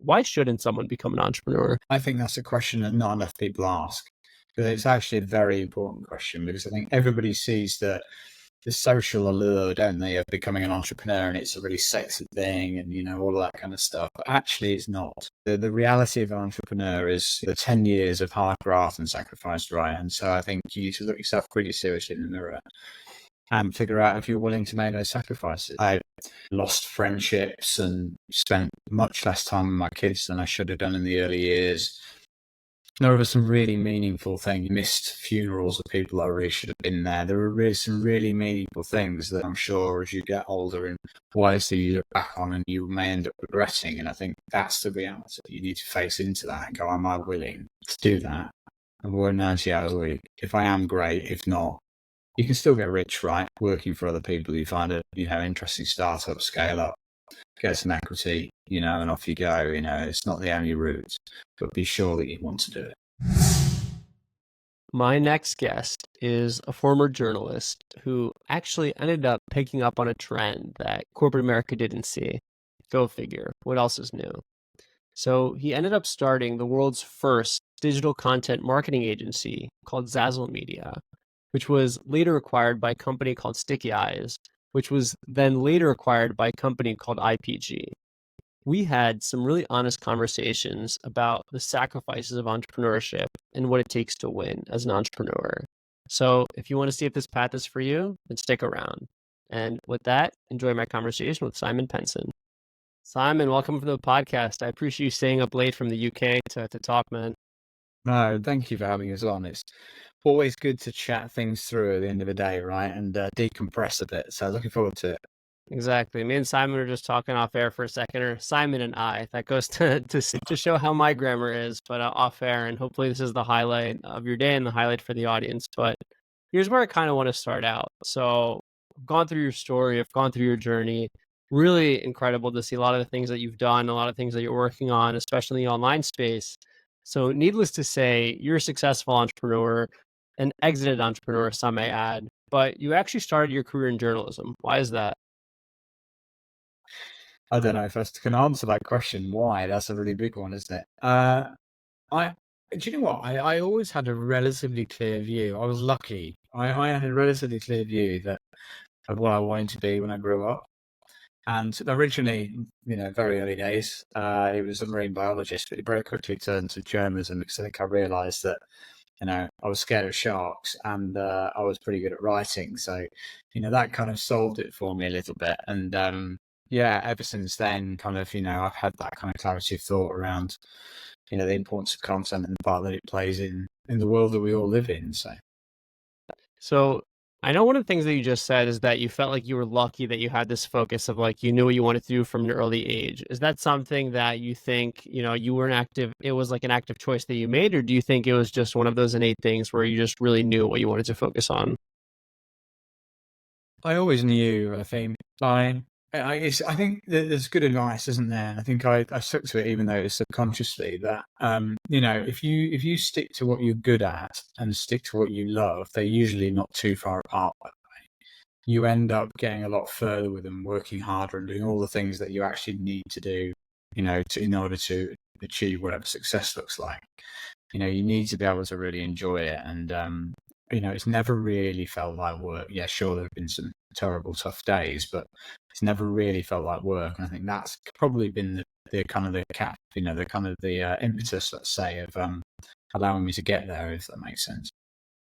why shouldn't someone become an entrepreneur? I think that's a question that not enough people ask. But it's actually a very important question, because I think everybody sees the social allure, don't they, of becoming an entrepreneur, and it's a really sexy thing, and all of that kind of stuff. But actually, it's not. The reality of an entrepreneur is the 10 years of hard graft and sacrifice, right? And so I think you need to look yourself pretty seriously in the mirror and figure out if you're willing to make those sacrifices. I lost friendships and spent much less time with my kids than I should have done in the early years. There were some really meaningful things. Missed funerals of people that really should have been there. There were really some really meaningful things that I'm sure as you get older and wiser, you look back on and you may end up regretting. And I think that's the reality. You need to face into that and go, am I willing to do that? And work 90 hours a week. If I am, great. If not, you can still get rich, right? Working for other people. You find a interesting startup, scale up, get some equity, and off you go. It's not the only route, but be sure that you want to do it. My next guest is a former journalist who actually ended up picking up on a trend that corporate America didn't see. Go figure. What else is new? So he ended up starting the world's first digital content marketing agency called Zazzle Media, which was later acquired by a company called Stickyeyes, which was then later acquired by a company called IPG. We had some really honest conversations about the sacrifices of entrepreneurship and what it takes to win as an entrepreneur. So if you want to see if this path is for you, then stick around. And with that, enjoy my conversation with Simon Penson. Simon, welcome to the podcast. I appreciate you staying up late from the UK to talk, man. No, thank you for having us on. It's always good to chat things through at the end of the day, right? And decompress a bit. So looking forward to it. Exactly. Me and Simon were just talking off air for a second, or Simon and I. That goes to show how my grammar is, but off air. And hopefully this is the highlight of your day and the highlight for the audience. But here's where I kind of want to start out. So I've gone through your story, I've gone through your journey. Really incredible to see a lot of the things that you've done, a lot of things that you're working on, especially in the online space. So needless to say, you're a successful entrepreneur, an exited entrepreneur, some may add, but you actually started your career in journalism. Why is that? I don't know if I can answer that question. Why? That's a really big one, isn't it? Do you know what? I always had a relatively clear view. I was lucky. I had a relatively clear view of what I wanted to be when I grew up. And originally, very early days, it was a marine biologist, but it very quickly turned to journalism because I think I realised that, I was scared of sharks and I was pretty good at writing. So, that kind of solved it for me a little bit. And ever since then, kind of, I've had that kind of clarity of thought around, the importance of content and the part that it plays in the world that we all live in. So I know one of the things that you just said is that you felt like you were lucky that you had this focus of like, you knew what you wanted to do from an early age. Is that something that you think, you were it was like an active choice that you made, or do you think it was just one of those innate things where you just really knew what you wanted to focus on? I always knew, I think. I think that there's good advice, isn't there? I think I stuck to it, even though it's subconsciously, that if you stick to what you're good at and stick to what you love, they're usually not too far apart. By the way, you end up getting a lot further with them, working harder and doing all the things that you actually need to do, in order to achieve whatever success looks like. You need to be able to really enjoy it, and it's never really felt like work. Yeah, sure, there have been some terrible, tough days, but it's never really felt like work. And I think that's probably been the kind of the cap, the kind of the impetus, let's say, of allowing me to get there, if that makes sense.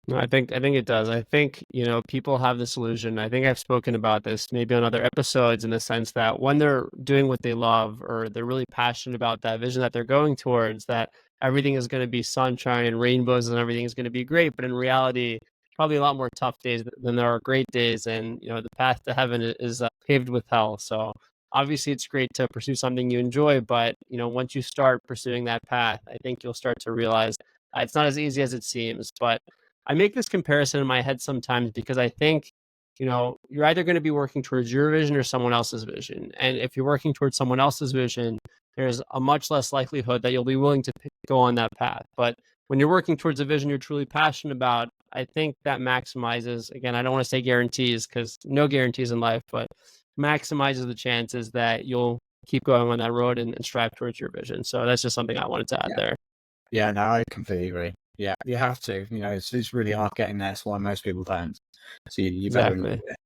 No, I think it does. I think, people have this illusion. I think I've spoken about this maybe on other episodes, in the sense that when they're doing what they love, or they're really passionate about that vision that they're going towards, that everything is going to be sunshine and rainbows and everything is going to be great. But in reality, probably a lot more tough days than there are great days. And, the path to heaven is paved with hell. So obviously it's great to pursue something you enjoy, but, once you start pursuing that path, I think you'll start to realize it's not as easy as it seems. But I make this comparison in my head sometimes because I think, you're either going to be working towards your vision or someone else's vision. And if you're working towards someone else's vision, there's a much less likelihood that you'll be willing to go on that path. But when you're working towards a vision you're truly passionate about, I think that maximizes, again, I don't want to say guarantees because no guarantees in life, but maximizes the chances that you'll keep going on that road and strive towards your vision. So that's just something I wanted to add Yeah. there. Yeah, no, I completely agree. Yeah, you have to. It's really hard getting there. That's why most people don't. So you better enjoy Exactly. it.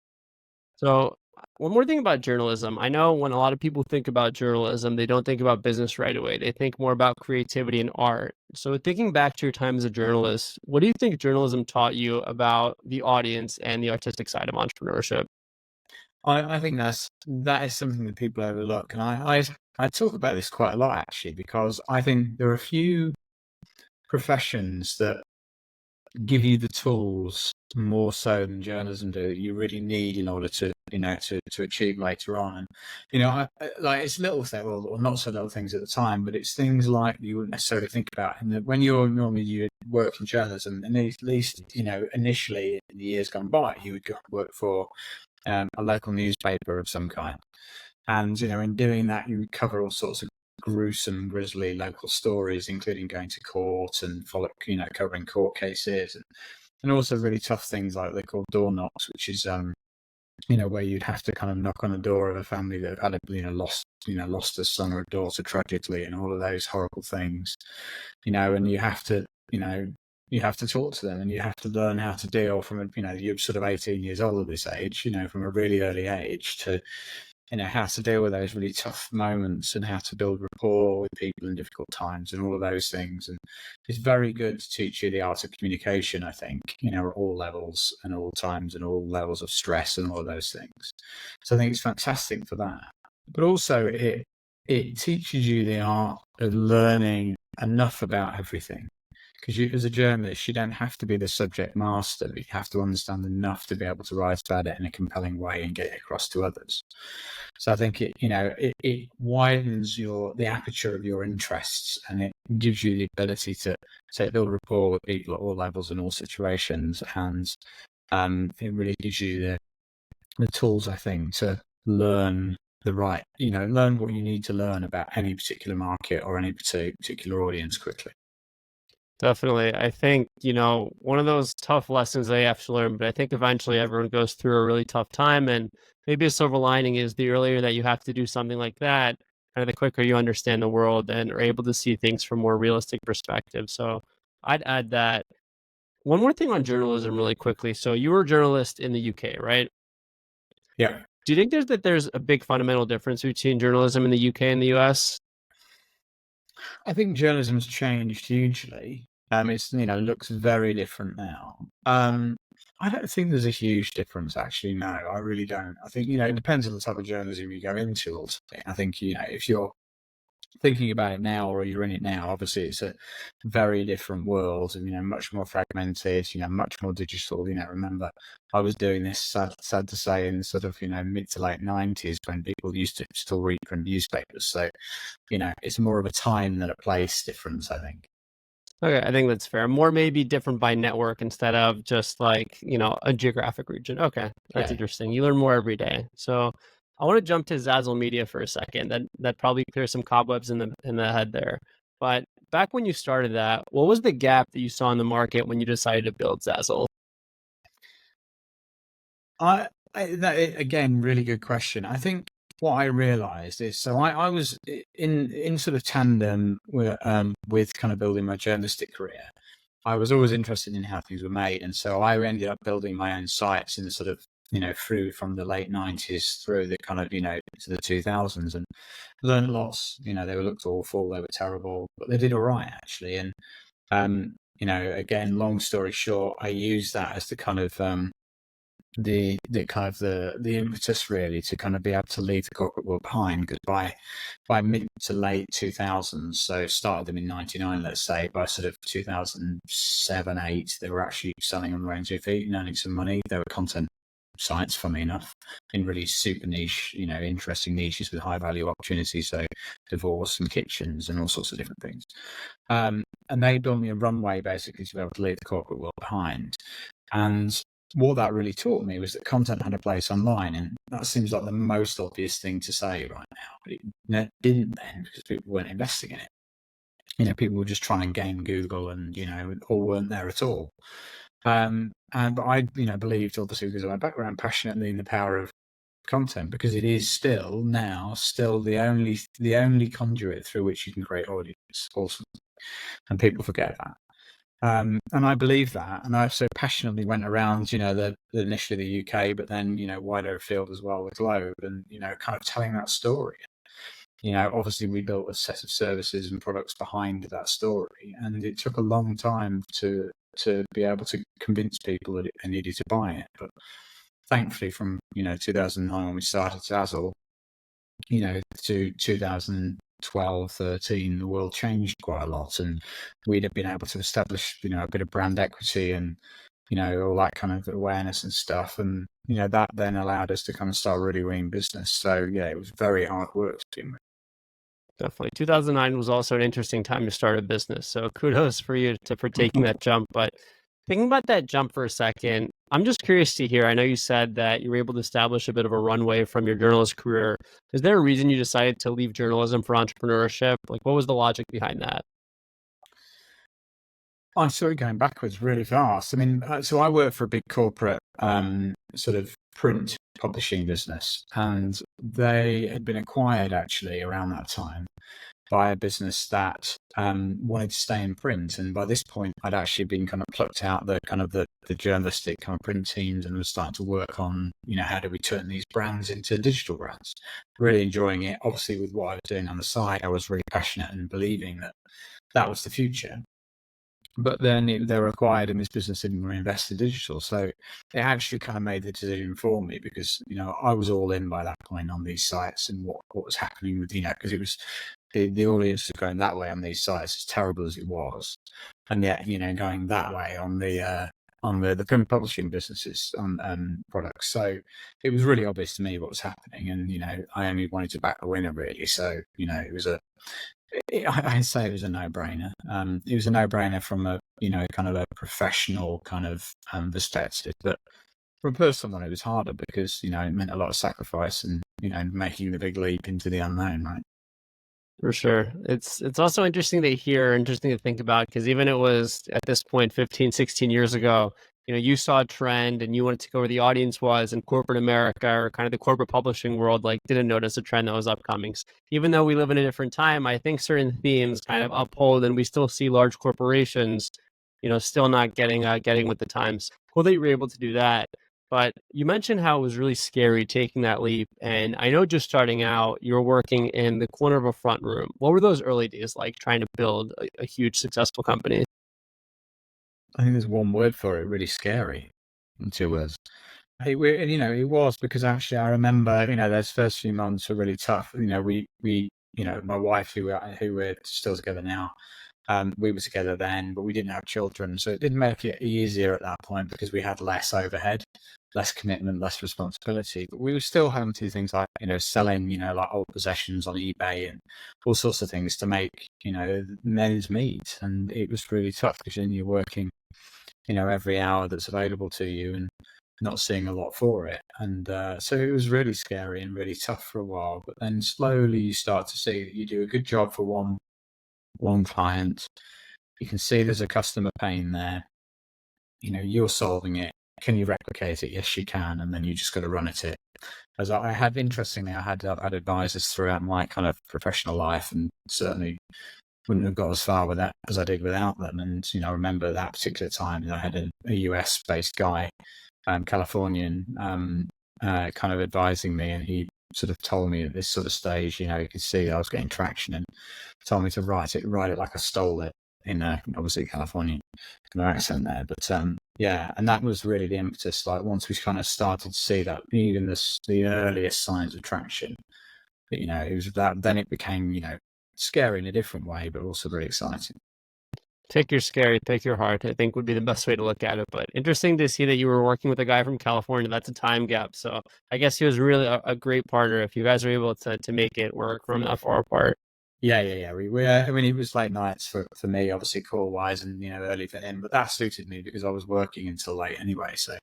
So one more thing about journalism. I know when a lot of people think about journalism, they don't think about business right away. They think more about creativity and art. So thinking back to your time as a journalist, what do you think journalism taught you about the audience and the artistic side of entrepreneurship? I think that is something that people overlook, and I talk about this quite a lot actually, because I think there are a few professions that give you the tools more so than journalism do that you really need in order to to achieve later on. And like it's little things, or not so little things at the time, but it's things like you wouldn't necessarily think about. And that when you work in journalism, and at least initially in the years gone by, you would go and work for a local newspaper of some kind. And in doing that, you would cover all sorts of gruesome, grisly local stories, including going to court and covering court cases, and also really tough things like they call door knocks, which is where you'd have to kind of knock on the door of a family that had lost a son or a daughter tragically, and all of those horrible things, and you have to talk to them, and you have to learn how to deal from you're sort of 18 years old at this age, from a really early age, to how to deal with those really tough moments and how to build rapport with people in difficult times and all of those things. And it's very good to teach you the art of communication, I think, at all levels and all times and all levels of stress and all of those things. So I think it's fantastic for that. But also it teaches you the art of learning enough about everything. Because as a journalist, you don't have to be the subject master, but you have to understand enough to be able to write about it in a compelling way and get it across to others. So I think it widens the aperture of your interests, and it gives you the ability to build rapport with people at all levels and all situations, and it really gives you the tools, I think, to learn learn what you need to learn about any particular market or any particular audience quickly. Definitely. I think, one of those tough lessons they have to learn, but I think eventually everyone goes through a really tough time. And maybe a silver lining is the earlier that you have to do something like that, kind of the quicker you understand the world and are able to see things from more realistic perspective. So I'd add that. One more thing on journalism really quickly. So you were a journalist in the UK, right? Yeah. Do you think there's a big fundamental difference between journalism in the UK and the US? I think journalism's changed hugely. It's looks very different now. I don't think there's a huge difference, actually. No, I really don't. I think it depends on the type of journalism you go into. Ultimately, I think if you're thinking about it now or you're in it now, obviously it's a very different world, and much more fragmented, much more digital. Remember, I was doing this, sad to say, in sort of mid to late 90s, when people used to still read print newspapers. So it's more of a time than a place difference, I think. Okay, I think that's fair. More maybe different by network instead of just like, a geographic region. Okay, that's Yeah. interesting. You learn more every day. So I want to jump to Zazzle Media for a second. That probably clears some cobwebs in the head there. But back when you started that, what was the gap that you saw in the market when you decided to build Zazzle? Again, really good question. I think what I realized is, so I was in sort of tandem with kind of building my journalistic career. I was always interested in how things were made, and so I ended up building my own sites in the sort of through from the late 90s through the kind of to the 2000s, and learned lots. They were looked awful, they were terrible, but they did all right actually. And again, long story short, I used that as the kind of the impetus really to kind of be able to leave the corporate world behind, because by mid to late 2000s, so started them in 99, let's say, by sort of 2007 8, they were actually selling on their own 2 feet and earning some money. They were content sites, funny enough, in really super niche, interesting niches with high value opportunities, so divorce and kitchens and all sorts of different things. And they built me a runway basically to be able to leave the corporate world behind. And what that really taught me was that content had a place online, and that seems like the most obvious thing to say right now, but it didn't then, because people weren't investing in it. People were just trying to game Google, and or weren't there at all. But I believed, obviously because of my background, passionately in the power of content, because it is still the only conduit through which you can create audience. Also, and people forget that. And I believe that, and I so passionately went around, initially the UK, but then wider afield as well, the globe, and kind of telling that story. Obviously we built a set of services and products behind that story, and it took a long time to be able to convince people that they needed to buy it. But thankfully, from 2009 when we started Zazzle, to 2012, 13, the world changed quite a lot, and we'd have been able to establish a bit of brand equity and all that kind of awareness and stuff, and that then allowed us to kind of start really winning business. So yeah, it was very hard work to begin with. Definitely. 2009 was also an interesting time to start a business. So kudos for you for taking that jump. But thinking about that jump for a second, I'm just curious to hear. I know you said that you were able to establish a bit of a runway from your journalist career. Is there a reason you decided to leave journalism for entrepreneurship? Like, what was the logic behind that? I saw it going backwards really fast. I mean, so I work for a big corporate sort of print publishing business, and they had been acquired actually around that time by a business that wanted to stay in print. And by this point, I'd actually been kind of plucked out the kind of the journalistic kind of print teams, and was starting to work on, how do we turn these brands into digital brands? Really enjoying it. Obviously, with what I was doing on the side, I was really passionate and believing that that was the future. But then they were acquired, and this business didn't reinvest in digital. So it actually kind of made the decision for me, because, I was all in by that point on these sites and what was happening with, because it was the audience was going that way on these sites, as terrible as it was. And yet, going that way on the print publishing businesses on products. So it was really obvious to me what was happening. And, I only wanted to back the winner really. So, it was I'd say it was a no-brainer. It was a no-brainer from a kind of a professional kind of perspective, but from a personal one, it was harder because it meant a lot of sacrifice and making the big leap into the unknown, right? For sure. It's also interesting to hear, interesting to think about, because even it was at this point 15, 16 years ago, you saw a trend and you wanted to go where the audience was, and corporate America or kind of the corporate publishing world didn't notice a trend that was upcoming. Even though we live in a different time, I think certain themes kind of uphold, and we still see large corporations, still not getting with the times. Cool that you were able to do that. But you mentioned how it was really scary taking that leap. And I know just starting out, you were working in the corner of a front room. What were those early days like trying to build a huge successful company? I think there's one word for it: really scary. In 2 words. It was, because actually I remember, those first few months were really tough. My wife, who we're still together now, we were together then, but we didn't have children. So it didn't make it easier at that point, because we had less overhead, less commitment, less responsibility. But we were still having to do things like, selling, like old possessions on eBay and all sorts of things to make, men's meat. And it was really tough, because then you're working, every hour that's available to you and not seeing a lot for it. And so it was really scary and really tough for a while. But then slowly you start to see that you do a good job for one client. You can see there's a customer pain there. You're solving it. Can you replicate it? Yes, you can. And then you just got to run at it. As I had, interestingly, I had advisors throughout my kind of professional life, and certainly wouldn't have got as far with that as I did without them. And, I remember that particular time I had a US based guy, Californian, kind of advising me, and he sort of told me at this sort of stage, you could see I was getting traction, and told me to write it like I stole it, in obviously Californian kind of accent there. But yeah, and that was really the impetus. Like, once we kind of started to see that, even the earliest signs of traction, it was that. Then it became, scary in a different way, but also very exciting. Take your scary, pick your heart, I think would be the best way to look at it. But interesting to see that you were working with a guy from California. That's a time gap. So I guess he was really a great partner if you guys were able to make it work from that far apart. Yeah. I mean, it was late nights for me, obviously call wise, and early for him. But that suited me because I was working until late anyway. So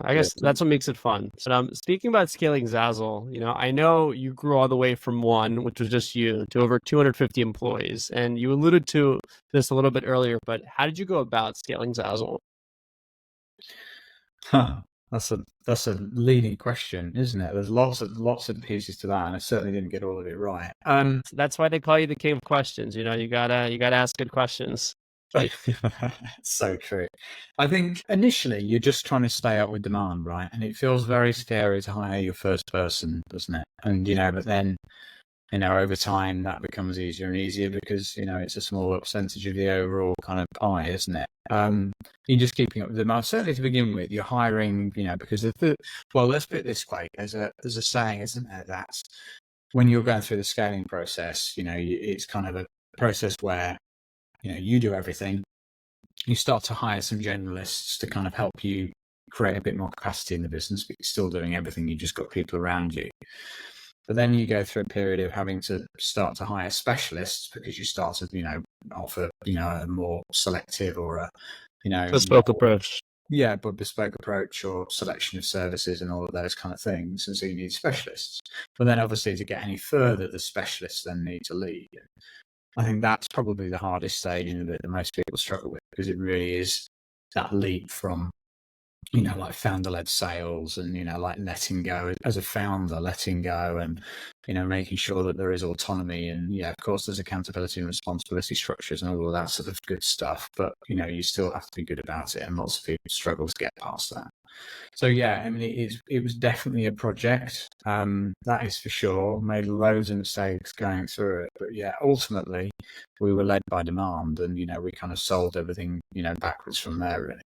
I guess that's what makes it fun. So speaking about scaling Zazzle, I know you grew all the way from one, which was just you, to over 250 employees. And you alluded to this a little bit earlier, but how did you go about scaling Zazzle? That's a leading question, isn't it? There's lots of pieces to that, and I certainly didn't get all of it right. So that's why they call you the king of questions. You gotta ask good questions. So true. I think initially you're just trying to stay up with demand, right? And it feels very scary to hire your first person, doesn't it? And but then over time that becomes easier and easier because it's a smaller percentage of the overall kind of pie, isn't it? You're just keeping up with demand. Certainly to begin with, you're hiring, because well, let's put it this way: there's a saying, isn't there, that when you're going through the scaling process, it's kind of a process where you do everything. You start to hire some generalists to kind of help you create a bit more capacity in the business, but you're still doing everything. You just got people around you. But then you go through a period of having to start to hire specialists because you start to, offer, a more selective or a, Bespoke approach. yeah, but bespoke approach or selection of services and all of those kind of things. And so you need specialists. But then obviously to get any further, the specialists then need to lead. I think that's probably the hardest stage in that most people struggle with, because it really is that leap from, like founder-led sales and, like letting go as a founder, letting go and, making sure that there is autonomy. And yeah, of course, there's accountability and responsibility structures and all of that sort of good stuff. But, you still have to be good about it. And lots of people struggle to get past that. So yeah, I mean, it was definitely a project. That is for sure. Made loads of mistakes going through it, but yeah, ultimately we were led by demand, and we kind of sold everything backwards from there, really.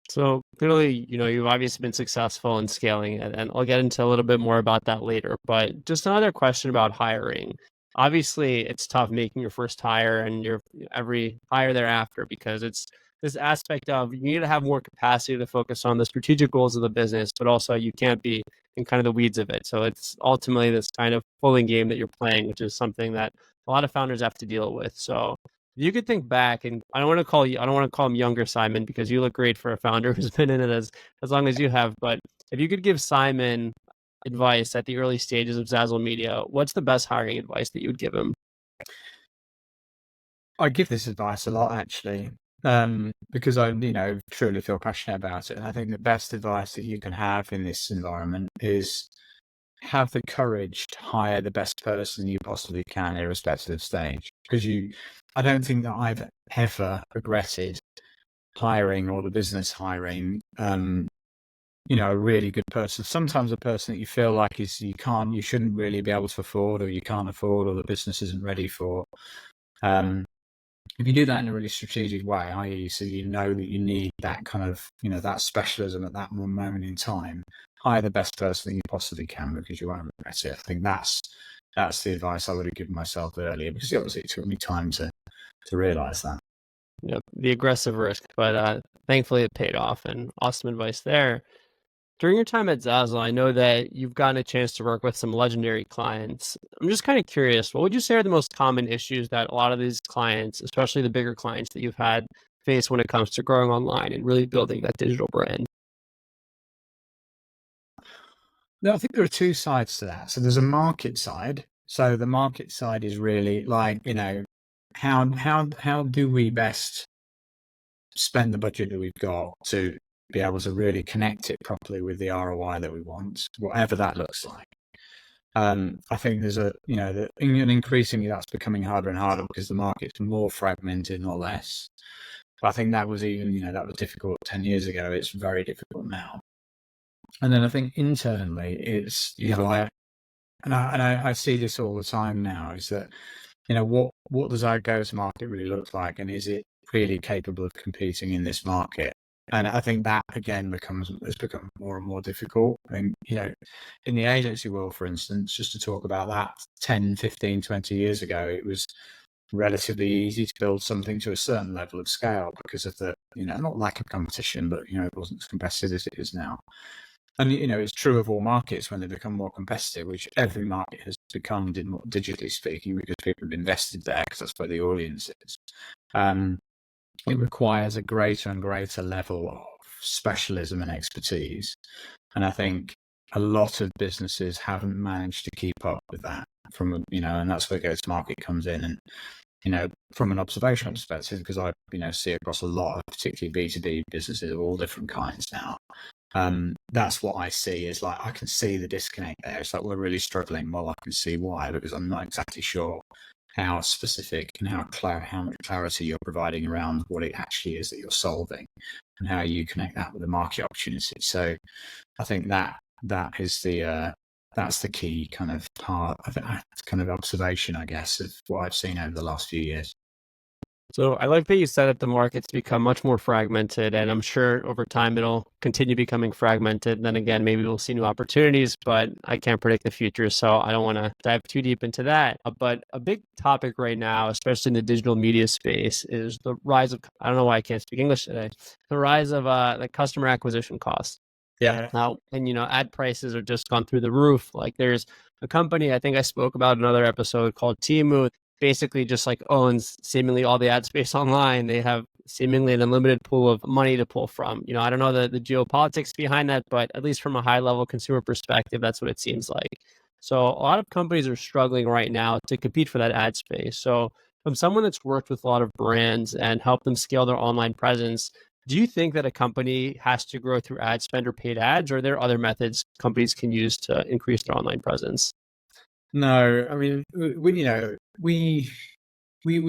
So clearly, you've obviously been successful in scaling it, and I'll get into a little bit more about that later. But just another question about hiring. Obviously, it's tough making your first hire and your every hire thereafter, because it's this aspect of you need to have more capacity to focus on the strategic goals of the business, but also you can't be in kind of the weeds of it. So it's ultimately this kind of pulling game that you're playing, which is something that a lot of founders have to deal with. So you could think back, and I don't want to call him younger Simon, because you look great for a founder who's been in it as long as you have. But if you could give Simon advice at the early stages of Zazzle Media, what's the best hiring advice that you would give him? I give this advice a lot, actually, because I, truly feel passionate about it. And I think the best advice that you can have in this environment is have the courage to hire the best person you possibly can, irrespective of stage. Because I don't think that I've ever regretted hiring or the business hiring, a really good person. Sometimes a person that you feel like you shouldn't really be able to afford, or you can't afford, or the business isn't ready for. If you do that in a really strategic way, i.e., so you know that you need that kind of, that specialism at that moment in time, hire the best person that you possibly can, because you won't regret it. I think that's the advice I would have given myself earlier, because obviously it took me time to realise that. Yep, the aggressive risk, but thankfully it paid off, and awesome advice there. During your time at Zazzle, I know that you've gotten a chance to work with some legendary clients. I'm just kind of curious, what would you say are the most common issues that a lot of these clients, especially the bigger clients that you've had, face when it comes to growing online and really building that digital brand? No, I think there are two sides to that. So there's a market side. So the market side is really like, how do we best spend the budget that we've got to be able to really connect it properly with the ROI that we want, whatever that looks like. I think there's and increasingly that's becoming harder and harder because the market's more fragmented, not less. But I think that was that was difficult 10 years ago. It's very difficult now. And then I think internally it's, I see this all the time now, is that, what does our go-to-market really look like? And is it really capable of competing in this market? And I think that, again, has become more and more difficult. And, in the agency world, for instance, just to talk about that, 10, 15, 20 years ago, it was relatively easy to build something to a certain level of scale because of the, not lack of competition, but, it wasn't as competitive as it is now. And, it's true of all markets when they become more competitive, which every market has become, digitally speaking, because people have invested there because that's where the audience is. It requires a greater and greater level of specialism and expertise. And I think a lot of businesses haven't managed to keep up with that and that's where go-to-market comes in. And, from an observational perspective, because I, see across a lot of particularly B2B businesses of all different kinds now, That's what I see is like, I can see the disconnect there. It's like, we're really struggling. Well, I can see why, because I'm not exactly sure how specific and how much clarity you're providing around what it actually is that you're solving and how you connect that with the market opportunity. So I think that is that's the key kind of part of that kind of observation, I guess, of what I've seen over the last few years. So I like that you said that the market's become much more fragmented, and I'm sure over time it'll continue becoming fragmented. Then again, maybe we'll see new opportunities, but I can't predict the future, so I don't want to dive too deep into that. But a big topic right now, especially in the digital media space, is the rise of, I don't know why I can't speak English today, the rise of the customer acquisition costs. Yeah. Now, and ad prices are just gone through the roof. Like there's a company I think I spoke about in another episode called Temu, basically just like owns seemingly all the ad space online. They have seemingly an unlimited pool of money to pull from. I don't know the geopolitics behind that, but at least from a high level consumer perspective, that's what it seems like. So a lot of companies are struggling right now to compete for that ad space. So from someone that's worked with a lot of brands and helped them scale their online presence, do you think that a company has to grow through ad spend or paid ads, or are there other methods companies can use to increase their online presence? No, I mean, we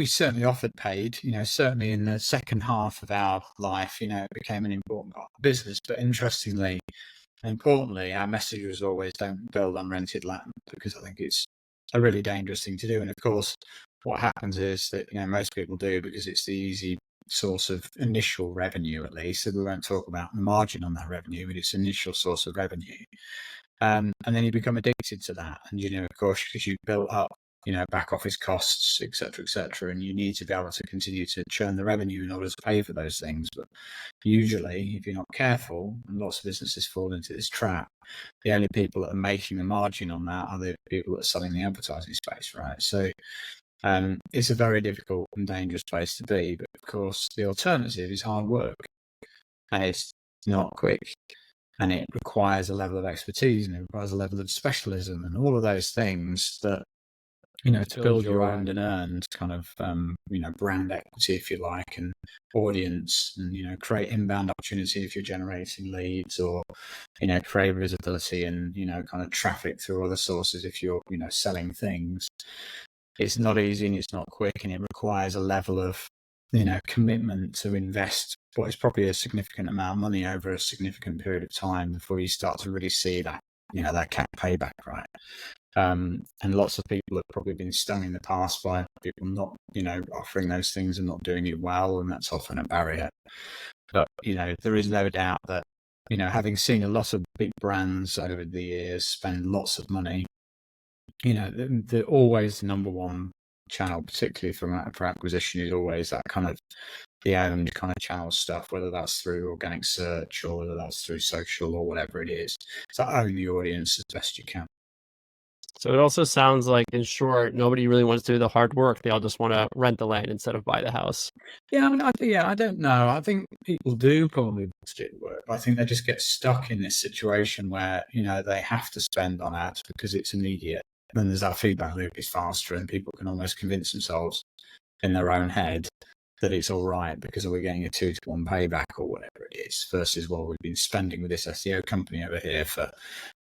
certainly offered paid, certainly in the second half of our life, it became an important part of the business. But interestingly, importantly, our message was always, don't build on rented land, because I think it's a really dangerous thing to do. And of course, what happens is that, most people do because it's the easy source of initial revenue, at least. So we won't talk about the margin on that revenue, but it's initial source of revenue. And then you become addicted to that. And, of course, because you've built up, back office costs, et cetera, and you need to be able to continue to churn the revenue in order to pay for those things. But usually, if you're not careful, and lots of businesses fall into this trap, the only people that are making the margin on that are the people that are selling the advertising space, right? So it's a very difficult and dangerous place to be. But of course, the alternative is hard work, and it's not quick. And it requires a level of expertise, and it requires a level of specialism, and all of those things that, to build your owned and earned kind of, brand equity, if you like, and audience, and, create inbound opportunity if you're generating leads, or, create visibility and, kind of traffic through other sources if you're, selling things. It's not easy and it's not quick, and it requires a level of, commitment to invest what is probably a significant amount of money over a significant period of time before you start to really see that, that CAC payback, right? And lots of people have probably been stung in the past by people not, offering those things and not doing it well, and that's often a barrier. But, there is no doubt that, having seen a lot of big brands over the years spend lots of money, they're always the number one channel, particularly for acquisition, is always that kind of the owned kind of channel stuff, whether that's through organic search or whether that's through social or whatever it is. So own the audience as best you can. So it also sounds like, in short, nobody really wants to do the hard work. They all just want to rent the land instead of buy the house. Yeah, I mean, I don't know. I think people do probably want to do the work. I think they just get stuck in this situation where, they have to spend on ads because it's immediate. Then there's that feedback loop is faster, and people can almost convince themselves in their own head that it's all right because we're getting a 2-to-1 payback or whatever it is, versus, well, we've been spending with this SEO company over here for,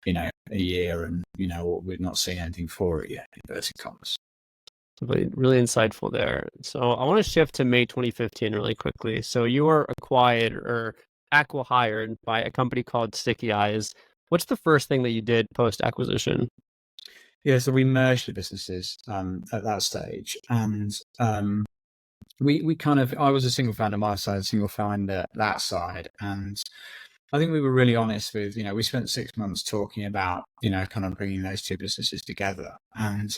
a year, and, we've not seen anything for it yet, inverted commas. Really insightful there. So I want to shift to May 2015 really quickly. So you were acquired or acqui-hired by a company called Stickyeyes. What's the first thing that you did post-acquisition? Yeah, so we merged the businesses at that stage, and we kind of, I was a single founder my side, single founder that side, and I think we were really honest with, we spent 6 months talking about, kind of bringing those two businesses together, and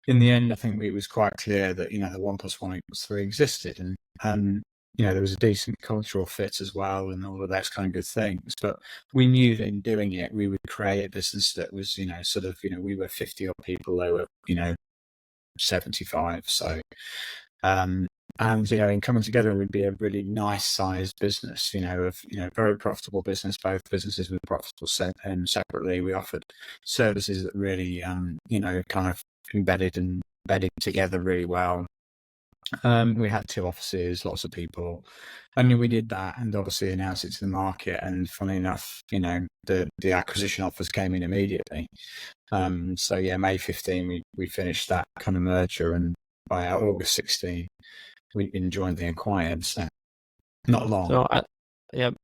in the end, I think it was quite clear that, the 1+1=3 existed, and there was a decent cultural fit as well, and all of those kind of good things. But we knew that in doing it, we would create a business that was, sort of, we were 50 odd people, they were, 75. So, and, in coming together, it would be a really nice sized business, very profitable business. Both businesses were profitable, and separately we offered services that really, kind of embedded together really well. We had 2 offices, lots of people, and we did that, and obviously announced it to the market. And funny enough, the acquisition offers came in immediately. So yeah, May 15, we finished that kind of merger, and by August 16, we joined the acquired. So not long. So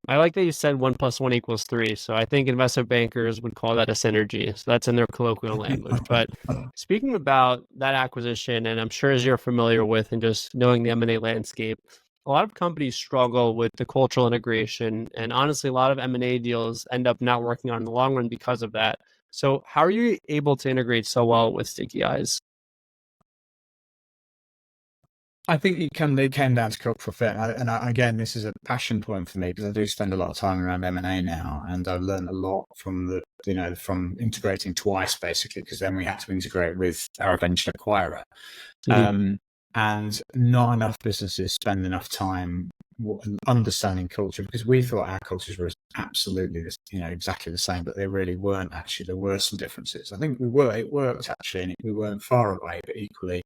I like that you said 1+1 = 3. So I think investment bankers would call that a synergy. So that's in their colloquial language. But speaking about that acquisition, and I'm sure as you're familiar with and just knowing the M&A landscape, a lot of companies struggle with the cultural integration. And honestly, a lot of M&A deals end up not working out in the long run because of that. So how are you able to integrate so well with Stickyeyes? I think it came down to cultural fit, again, this is a passion point for me because I do spend a lot of time around M&A now, and I've learned a lot from from integrating twice, basically, because then we had to integrate with our eventual acquirer. And not enough businesses spend enough time understanding culture, because we thought our cultures were absolutely exactly the same, but they really weren't. Actually, there were some differences. I think it worked actually, and we weren't far away, but equally,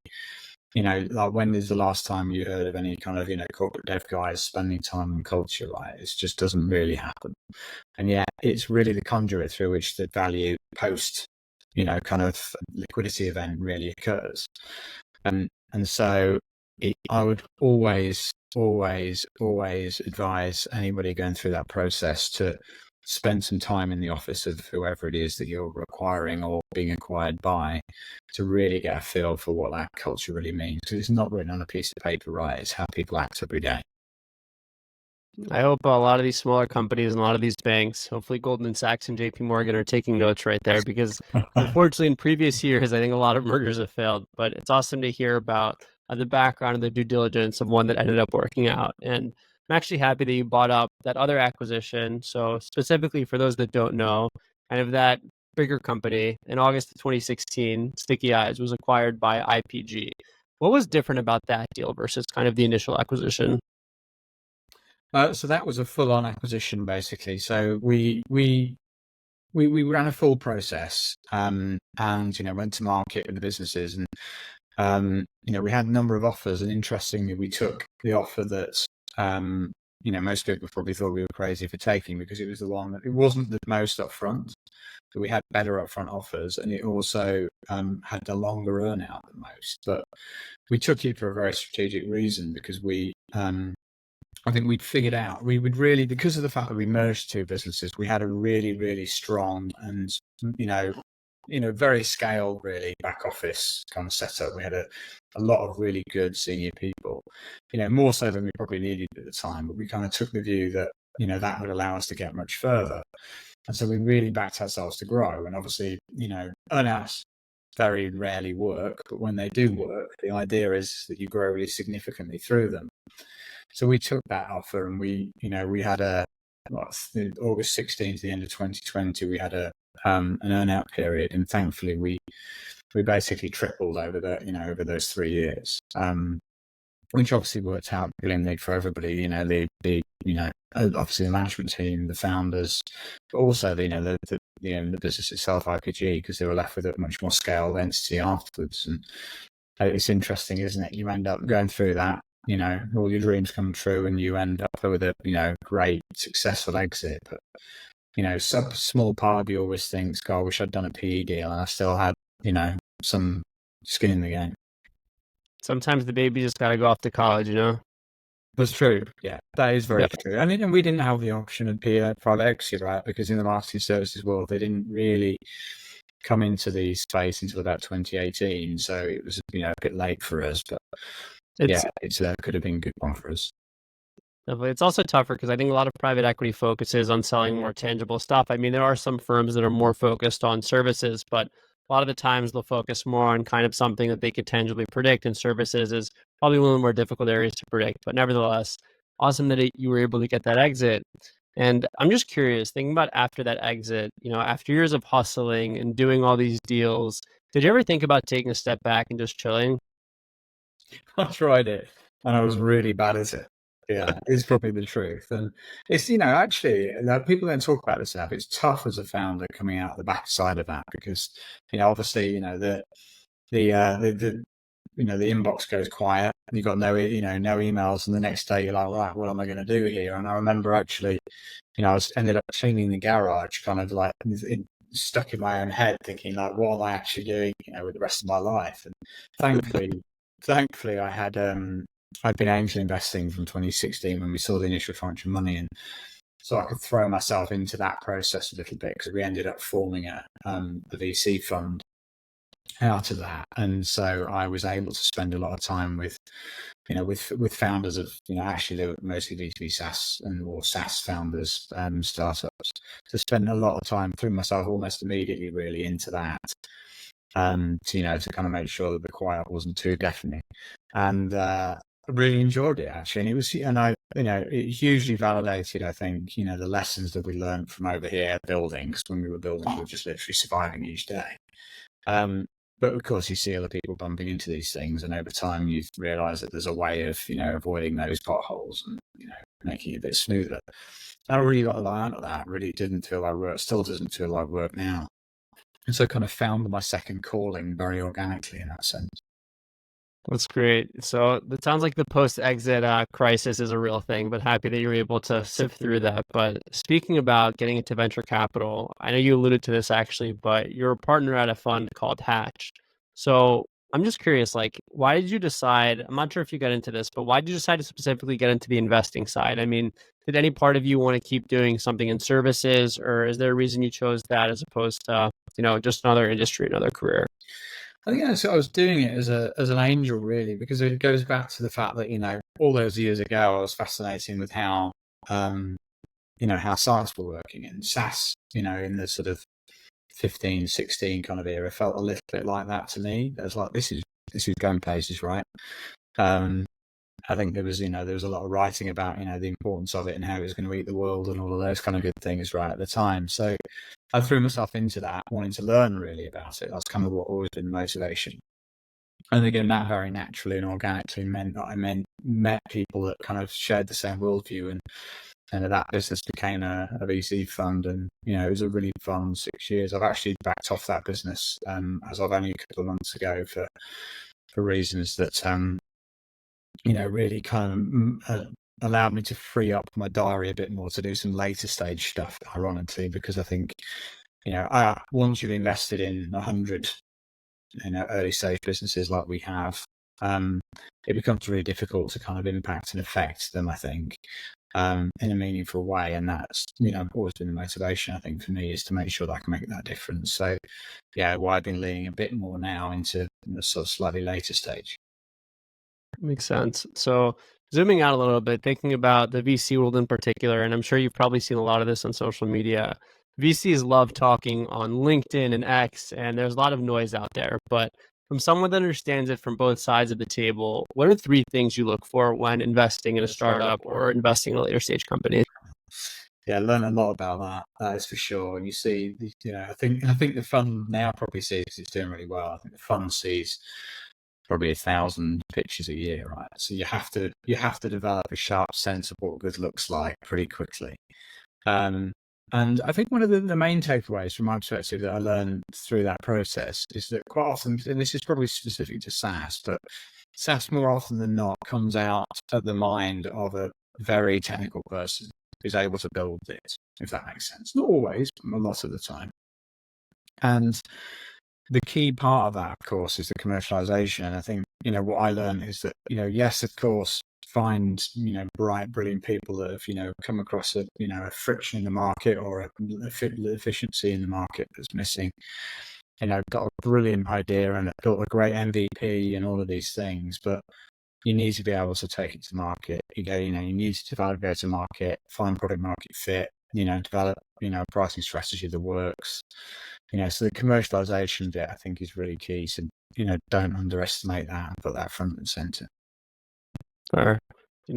like, when is the last time you heard of any kind of, corporate dev guys spending time on culture, right? It just doesn't really happen. And yet it's really the conduit through which the value post, kind of liquidity event really occurs. And so I would always advise anybody going through that process to spend some time in the office of whoever it is that you're acquiring or being acquired by, to really get a feel for what that culture really means. Because it's not written on a piece of paper, right? It's how people act every day. I hope a lot of these smaller companies and a lot of these banks, hopefully Goldman Sachs and JP Morgan, are taking notes right there, because unfortunately in previous years, I think a lot of mergers have failed. But it's awesome to hear about the background and the due diligence of one that ended up working out. And I'm actually happy that you brought up that other acquisition. So specifically for those that don't know, kind of that bigger company in August of 2016, Stickyeyes was acquired by IPG. What was different about that deal versus kind of the initial acquisition? So that was a full-on acquisition, basically. So we ran a full process, and went to market with the businesses, and we had a number of offers, and interestingly, we took the offer that most people probably thought we were crazy for taking, because it was the one that it wasn't the most upfront, but we had better upfront offers, and it also had a longer earnout than most. But we took it for a very strategic reason, because I think we'd figured out we would really, because of the fact that we merged 2 businesses, we had a really, really strong and very scaled, really, back office kind of setup. We had a lot of really good senior people, more so than we probably needed at the time. But we kind of took the view that that would allow us to get much further, and so we really backed ourselves to grow. And obviously, earnouts very rarely work, but when they do work, the idea is that you grow really significantly through them. So we took that offer, and we had August 16th, the end of 2020, we had an earnout period, and thankfully we basically tripled over over those 3 years, which obviously worked out brilliantly for everybody. Obviously the management team, the founders, but also the business itself, IPG, because they were left with a much more scaled entity afterwards. And it's interesting, isn't it? You end up going through that. All your dreams come true, and you end up with a great, successful exit. But some small part of you always thinks, "God, I wish I'd done a PE deal and I still had some skin in the game." Sometimes the baby just got to go off to college, That's true. Yeah, that is very true. And we didn't have the option of private equity, right? Because in the marketing services world, they didn't really come into the space until about 2018. So it was a bit late for us, but it could have been a good one for us. Definitely. It's also tougher because I think a lot of private equity focuses on selling more tangible stuff. I mean, there are some firms that are more focused on services, but a lot of the times they'll focus more on kind of something that they could tangibly predict, and services is probably one of the more difficult areas to predict. But nevertheless, awesome that you were able to get that exit. And I'm just curious, thinking about after that exit, after years of hustling and doing all these deals, did you ever think about taking a step back and just chilling? I tried it, and I was really bad at it. Yeah, it's probably the truth. And it's, actually, people don't talk about this enough. It's tough as a founder coming out the backside of that, because, obviously, the inbox goes quiet. and you've got no emails, and the next day you're like, right, what am I going to do here? And I remember actually, I ended up cleaning the garage, kind of like stuck in my own head, thinking like, what am I actually doing, with the rest of my life? And thankfully, I had I'd been angel investing from 2016 when we saw the initial tranche of money, and so I could throw myself into that process a little bit, because we ended up forming a VC fund out of that. And so I was able to spend a lot of time with founders of, actually they were mostly B2B SaaS or SaaS founders, startups, to spend a lot of time, threw myself almost immediately really into that, to kind of make sure that the quiet wasn't too deafening. And I really enjoyed it, actually. And it was, it hugely validated, I think, the lessons that we learned from over here building, because when we were building, we were just literally surviving each day. But of course, you see other people bumping into these things, and over time, you realise that there's a way of, avoiding those potholes and, making it a bit smoother. I really got a lot out of that. Really didn't feel like work. Still doesn't feel like work now. And so, kind of found my second calling very organically in that sense. That's great. So it sounds like the post-exit crisis is a real thing, but happy that you were able to sift through that. But speaking about getting into venture capital, I know you alluded to this actually, but you're a partner at a fund called Hatch. So I'm just curious, like, why did you decide, I'm not sure if you got into this, but why did you decide to specifically get into the investing side? I mean, did any part of you want to keep doing something in services, or is there a reason you chose that as opposed to, just another industry, another career? I think I was doing it as an angel, really, because it goes back to the fact that, all those years ago, I was fascinated with how how SaaS were working, and SaaS, in the sort of 15, 16 kind of era felt a little bit like that to me. It was like, this is going places, right? I think there was a lot of writing about, the importance of it and how it was going to eat the world and all of those kind of good things right at the time. So I threw myself into that, wanting to learn really about it. That's kind of what always been the motivation. And again, that very naturally and organically meant that I met people that kind of shared the same worldview, and that business became a VC fund. And, it was a really fun 6 years. I've actually backed off that business as of only a couple of months ago for reasons that, really kind of allowed me to free up my diary a bit more to do some later stage stuff, ironically, because I think, once you've invested in 100, early stage businesses like we have, it becomes really difficult to kind of impact and affect them, I think, in a meaningful way. And that's, always been the motivation, I think, for me, is to make sure that I can make that difference. So, why I've been leaning a bit more now into the sort of slightly later stage. Makes sense. So zooming out a little bit, thinking about the VC world in particular, and I'm sure you've probably seen a lot of this on social media. VCs love talking on LinkedIn and X, and there's a lot of noise out there. But from someone that understands it from both sides of the table, what are 3 things you look for when investing in a startup or investing in a later stage company? Yeah, I learn a lot about that. That is for sure. And you see, I think the fund now probably sees, because it's doing really well, I think the fund sees probably 1,000 pitches a year, right? So you have to develop a sharp sense of what good looks like pretty quickly. And I think one of the main takeaways from my perspective that I learned through that process is that quite often, and this is probably specific to SaaS, but SaaS more often than not comes out at the mind of a very technical person who's able to build it, if that makes sense. Not always, but a lot of the time. And the key part of that, of course, is the commercialization. And I think, what I learned is that, yes, of course, find, bright, brilliant people that have, come across a friction in the market or a efficiency in the market that's missing, got a brilliant idea and got a great MVP and all of these things. But you need to be able to take it to market. You need to develop go to market, find product market fit, develop, a pricing strategy that works. So the commercialization bit, I think, is really key. So, don't underestimate that and put that front and center. Or,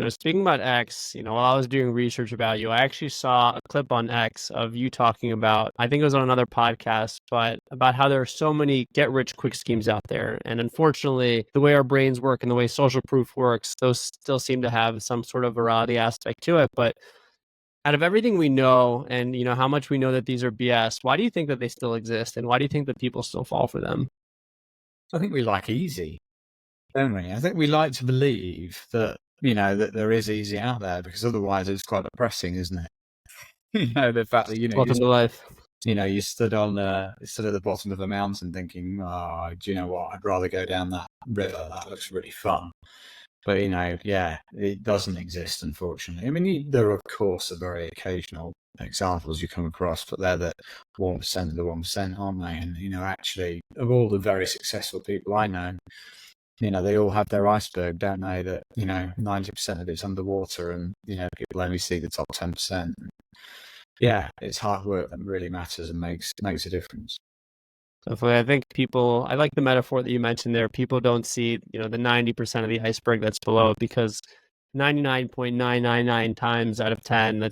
speaking about X, while I was doing research about you, I actually saw a clip on X of you talking about, I think it was on another podcast, but about how there are so many get rich quick schemes out there. And unfortunately, the way our brains work and the way social proof works, those still seem to have some sort of virality aspect to it. But out of everything we know and, how much we know that these are BS, why do you think that they still exist? And why do you think that people still fall for them? I think we like easy. don't we? I think we like to believe that, that there is easy out there, because otherwise it's quite depressing, isn't it? The fact that, Welcome to life. you stood at the bottom of a mountain thinking, oh, do you know what? I'd rather go down that river. That looks really fun. But, yeah, it doesn't exist, unfortunately. I mean, there are, of course, very occasional examples you come across, but they're the 1% of the 1%, aren't they? And, actually, of all the very successful people I know, they all have their iceberg, don't they? That, 90% of it's underwater, and, people only see the top 10%. Yeah, it's hard work that really matters and makes a difference. Definitely. I think I like the metaphor that you mentioned there. People don't see, the 90% of the iceberg that's below, because 99.999 times out of 10, out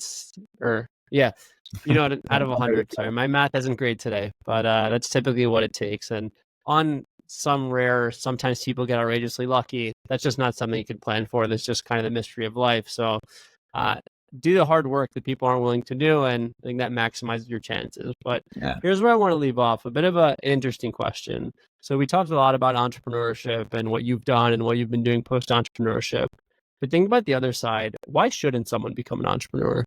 of 100. Sorry, my math isn't great today, but that's typically what it takes. And on sometimes people get outrageously lucky. That's just not something you can plan for. That's just kind of the mystery of life. So do the hard work that people aren't willing to do, and I think that maximizes your chances. But Here's where I want to leave off, a bit of an interesting question. So we talked a lot about entrepreneurship and what you've done and what you've been doing post-entrepreneurship. But think about the other side. Why shouldn't someone become an entrepreneur?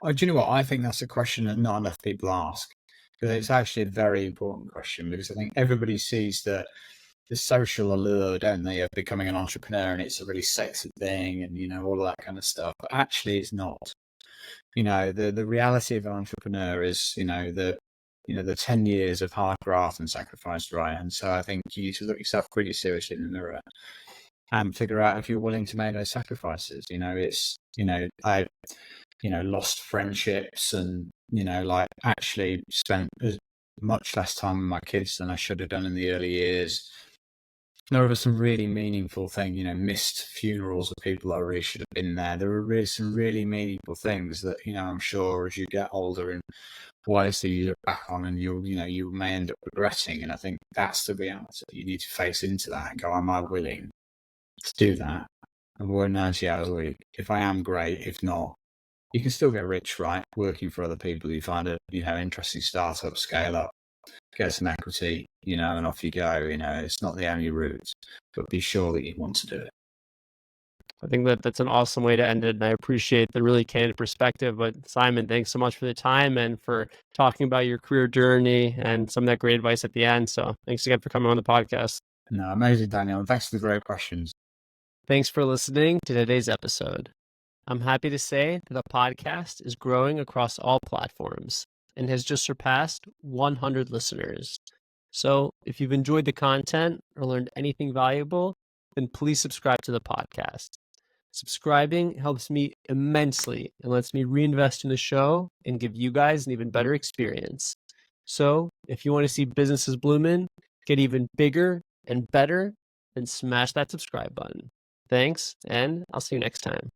Oh, do you know what? I think that's a question that not enough people ask, because it's actually a very important question, because I think everybody sees the social allure, don't they, of becoming an entrepreneur, and it's a really sexy thing, and all of that kind of stuff. But actually, it's not. The reality of an entrepreneur is the 10 years of hard graft and sacrifice, right? And so I think you need to look yourself pretty seriously in the mirror and figure out if you're willing to make those sacrifices. I lost friendships, and actually spent much less time with my kids than I should have done in the early years. There were some really meaningful things, missed funerals of people that really should have been there. There were really some really meaningful things that, I'm sure as you get older and wiser, you look back on, and you may end up regretting. And I think that's the reality. You need to face into that and go, am I willing to do that? And work 90 hours a week. If I am, great. If not, you can still get rich, right? Working for other people. You find a, interesting startup, scale up, get some equity, and off you go. It's not the only route, but be sure that you want to do it. I think that's an awesome way to end it, and I appreciate the really candid perspective. But Simon, thanks so much for the time and for talking about your career journey and some of that great advice at the end. So thanks again for coming on the podcast. No, amazing, Daniel. And thanks for the great questions. Thanks for listening to today's episode. I'm happy to say that the podcast is growing across all platforms and has just surpassed 100 listeners. So if you've enjoyed the content or learned anything valuable, then please subscribe to the podcast. Subscribing helps me immensely and lets me reinvest in the show and give you guys an even better experience. So if you want to see businesses Blumin get even bigger and better, then smash that subscribe button. Thanks, and I'll see you next time.